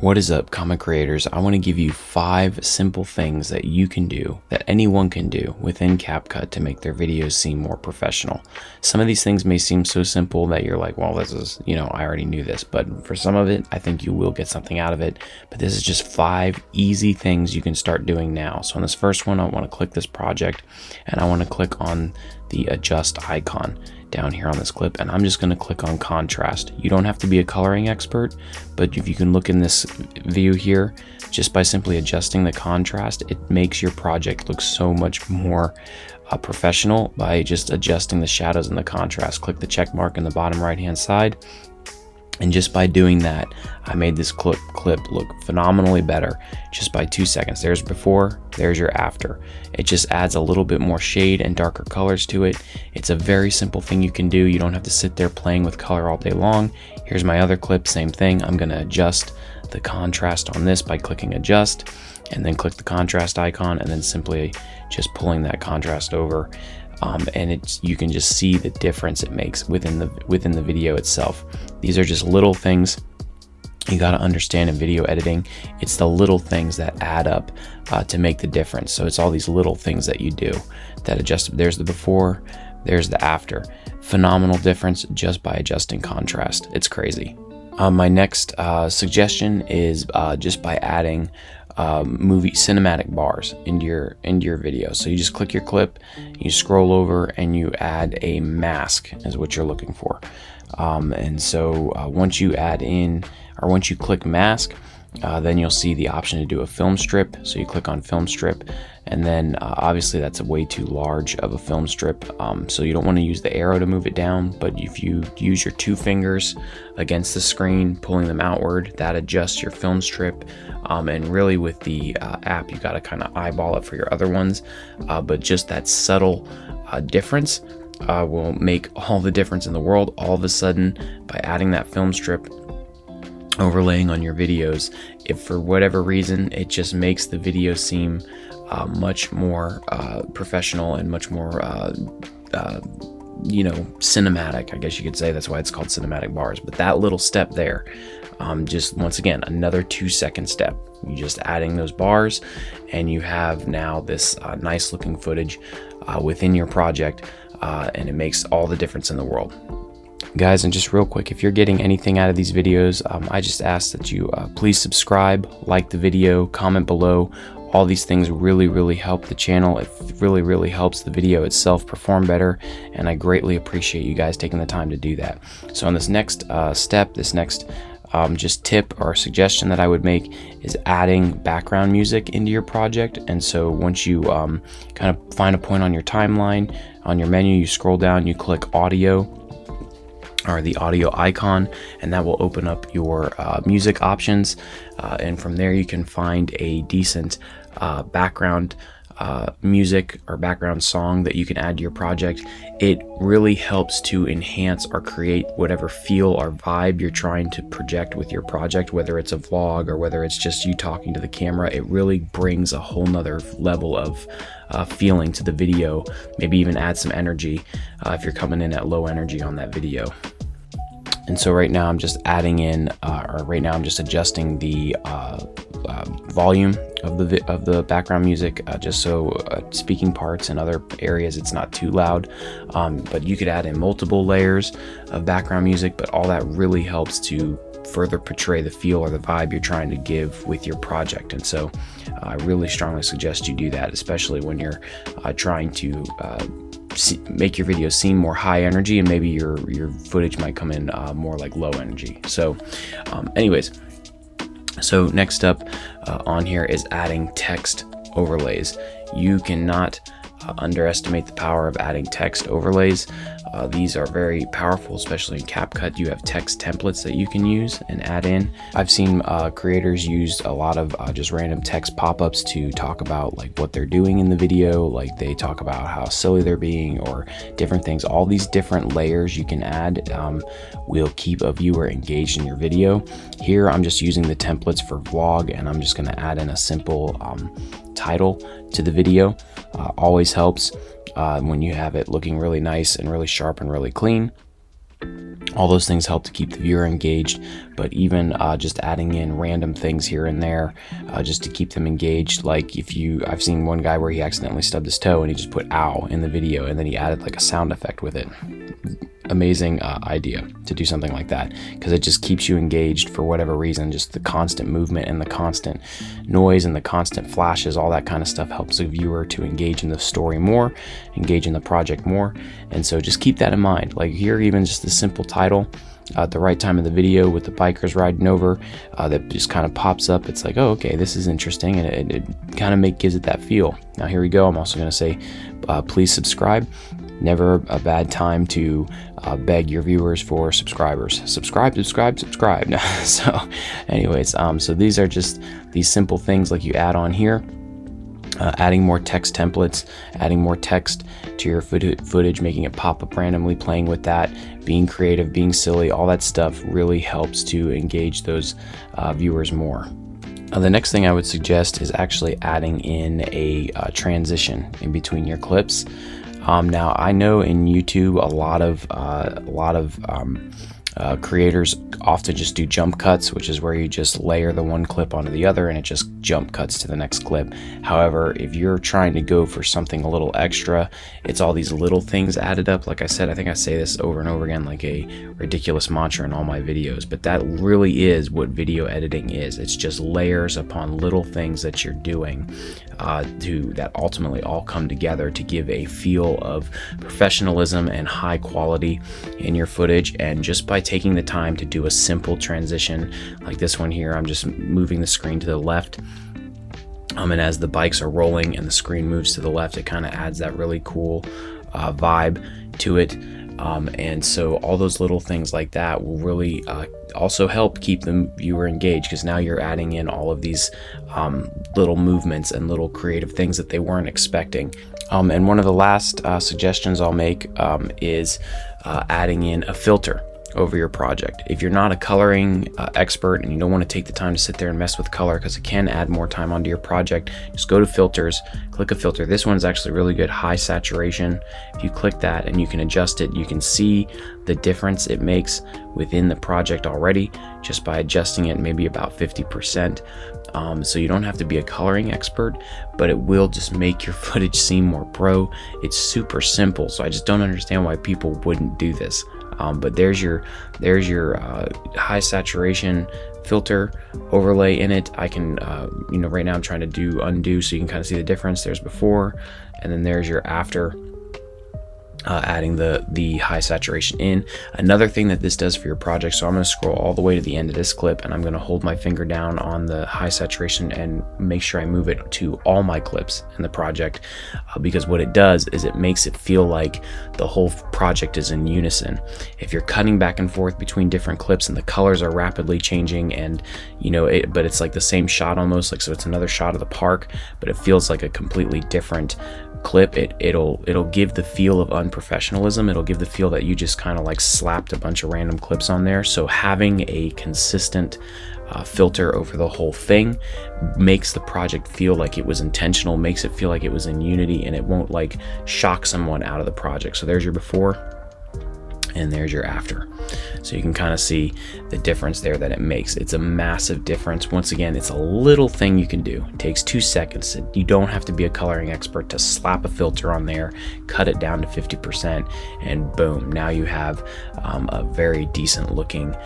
What is up, comic creators? I want to give you 5 simple things that you can do, that anyone can do within CapCut to make their videos seem more professional. Some of these things may seem so simple that you're like, well, this is, I already knew this. But for some of it, I think you will get something out of it. But this is just 5 easy things you can start doing now. So on this first one, I want to click this project and I want to click on the adjust icon down here on this clip, and I'm just going to click on contrast. You don't have to be a coloring expert, but if you can look in this view here, just by simply adjusting the contrast, it makes your project look so much more professional by just adjusting the shadows and the contrast. Click the check mark in the bottom right hand side, and just by doing that, I made this clip look phenomenally better just by 2 seconds. There's before, there's your after. It just adds a little bit more shade and darker colors to it. It's a very simple thing you can do. You don't have to sit there playing with color all day long. Here's my other clip, same thing. I'm gonna adjust the contrast on this by clicking adjust, and then click the contrast icon, and then simply just pulling that contrast over. And you can just see the difference it makes within the video itself. These are just little things you got to understand in video editing. It's the little things that add up to make the difference. So it's all these little things that you do that adjust. There's the before, there's the after. Phenomenal difference just by adjusting contrast. It's crazy. My next suggestion is just by adding movie cinematic bars into your video. So you just click your clip, you scroll over, and you add a mask is what you're looking for. And so once you add in, or once you click mask, then you'll see the option to do a film strip. So you click on film strip, and then obviously that's a way too large of a film strip, so you don't want to use the arrow to move it down. But if you use your 2 fingers against the screen, pulling them outward, that adjusts your film strip. And really with the app, you got to kind of eyeball it for your other ones, but just that subtle difference will make all the difference in the world. All of a sudden, by adding that film strip, overlaying on your videos, if for whatever reason it just makes the video seem much more professional and much more cinematic, I guess you could say. That's why it's called cinematic bars. But that little step there, just once again, another 2-second step. You just adding those bars, and you have now this nice looking footage within your project, and it makes all the difference in the world. Guys, and just real quick, if you're getting anything out of these videos, I just ask that you please subscribe, like the video, comment below. All these things really help the channel. It really helps the video itself perform better, and I greatly appreciate you guys taking the time to do that. So on this next step, this next just tip or suggestion that I would make is adding background music into your project. And so once you kind of find a point on your timeline, on your menu, you scroll down, you click audio, or the audio icon, and that will open up your music options, and from there you can find a decent background music or background song that you can add to your project. It really helps to enhance or create whatever feel or vibe you're trying to project with your project, whether it's a vlog or whether it's just you talking to the camera. It really brings a whole nother level of feeling to the video, maybe even add some energy if you're coming in at low energy on that video. And so right now I'm just adding in, right now I'm just adjusting the volume of the background music, just so speaking parts and other areas it's not too loud. But you could add in multiple layers of background music, but all that really helps to further portray the feel or the vibe you're trying to give with your project. And so I really strongly suggest you do that, especially when you're trying to make your video seem more high energy, and maybe your footage might come in more like low energy. So anyways, so next up on here is adding text overlays. You cannot underestimate the power of adding text overlays. These are very powerful, especially in CapCut. You have text templates that you can use and add in. I've seen creators use a lot of just random text pop-ups to talk about like what they're doing in the video. Like they talk about how silly they're being or different things. All these different layers you can add will keep a viewer engaged in your video. Here I'm just using the templates for vlog, and I'm just going to add in a simple title to the video. Always helps when you have it looking really nice and really sharp and really clean. All those things help to keep the viewer engaged. but even just adding in random things here and there just to keep them engaged. Like I've seen one guy where he accidentally stubbed his toe and he just put ow in the video, and then he added like a sound effect with it. Amazing idea to do something like that, because it just keeps you engaged for whatever reason. Just the constant movement and the constant noise and the constant flashes, all that kind of stuff helps a viewer to engage in the story more, engage in the project more. And so just keep that in mind. Like here, even just the simple title at the right time of the video with the bikers riding over, that just kind of pops up. It's like, oh, okay, this is interesting, and it kind of gives it that feel. Now here we go. I'm also going to say please subscribe. Never a bad time to beg your viewers for subscribers. Subscribe. So anyways, so these are just these simple things like you add on here. Adding more text templates, adding more text to your footage, making it pop up randomly, playing with that, being creative, being silly, all that stuff really helps to engage those viewers more. The next thing I would suggest is actually adding in a transition in between your clips. Now I know in YouTube a lot of creators often just do jump cuts, which is where you just layer the one clip onto the other and it just jump cuts to the next clip. However, if you're trying to go for something a little extra, it's all these little things added up. Like I said, I think I say this over and over again like a ridiculous mantra in all my videos, but that really is what video editing is. It's just layers upon little things that you're doing that ultimately all come together to give a feel of professionalism and high quality in your footage. And just by taking the time to do a simple transition like this one here, I'm just moving the screen to the left, and as the bikes are rolling and the screen moves to the left, it kind of adds that really cool vibe to it. And so all those little things like that will really also help keep the viewer engaged, because now you're adding in all of these little movements and little creative things that they weren't expecting. And one of the last suggestions I'll make is adding in a filter over your project. If you're not a coloring expert and you don't want to take the time to sit there and mess with color, because it can add more time onto your project, just go to filters, click a filter. This one's actually really good, high saturation. If you click that and you can adjust it, you can see the difference it makes within the project already just by adjusting it maybe about 50%. So you don't have to be a coloring expert, but it will just make your footage seem more pro. It's super simple, so I just don't understand why people wouldn't do this. But there's your high saturation filter overlay in it. I can right now I'm trying to do undo, so you can kind of see the difference. There's before, and then there's your after. Adding the high saturation in. Another thing that this does for your project, so I'm going to scroll all the way to the end of this clip and I'm going to hold my finger down on the high saturation and make sure I move it to all my clips in the project, because what it does is it makes it feel like the whole project is in unison. If you're cutting back and forth between different clips and the colors are rapidly changing, and but it's like the same shot almost, like, so it's another shot of the park, but it feels like a completely different clip. It'll give the feel of unprofessionalism. It'll give the feel that you just kind of like slapped a bunch of random clips on there. So having a consistent filter over the whole thing makes the project feel like it was intentional, makes it feel like it was in unity, and it won't like shock someone out of the project. So there's your before and there's your after. So you can kind of see the difference there that it makes. It's a massive difference. Once again, it's a little thing you can do. It takes 2 seconds. You don't have to be a coloring expert to slap a filter on there, cut it down to 50%, and boom, now you have a very decent looking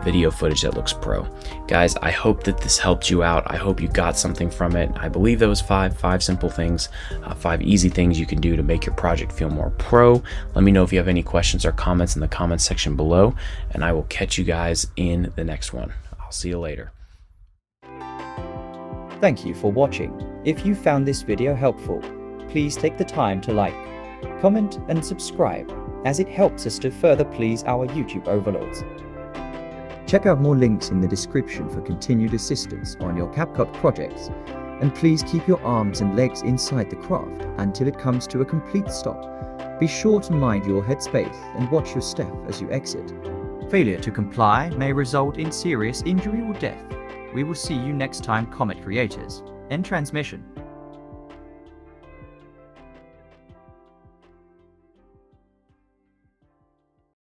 video footage that looks pro. Guys, I hope that this helped you out. I hope you got something from it. I believe those five simple things, 5 easy things you can do to make your project feel more pro. Let me know if you have any questions or comments in the comments section below, and I will catch you guys in the next one. I'll see you later. Thank you for watching. If you found this video helpful, please take the time to like, comment and subscribe, as it helps us to further please our YouTube overlords. Check out more links in the description for continued assistance on your CapCut projects, and please keep your arms and legs inside the craft until it comes to a complete stop. Be sure to mind your headspace and watch your step as you exit. Failure to comply may result in serious injury or death. We will see you next time, Comet creators. End transmission.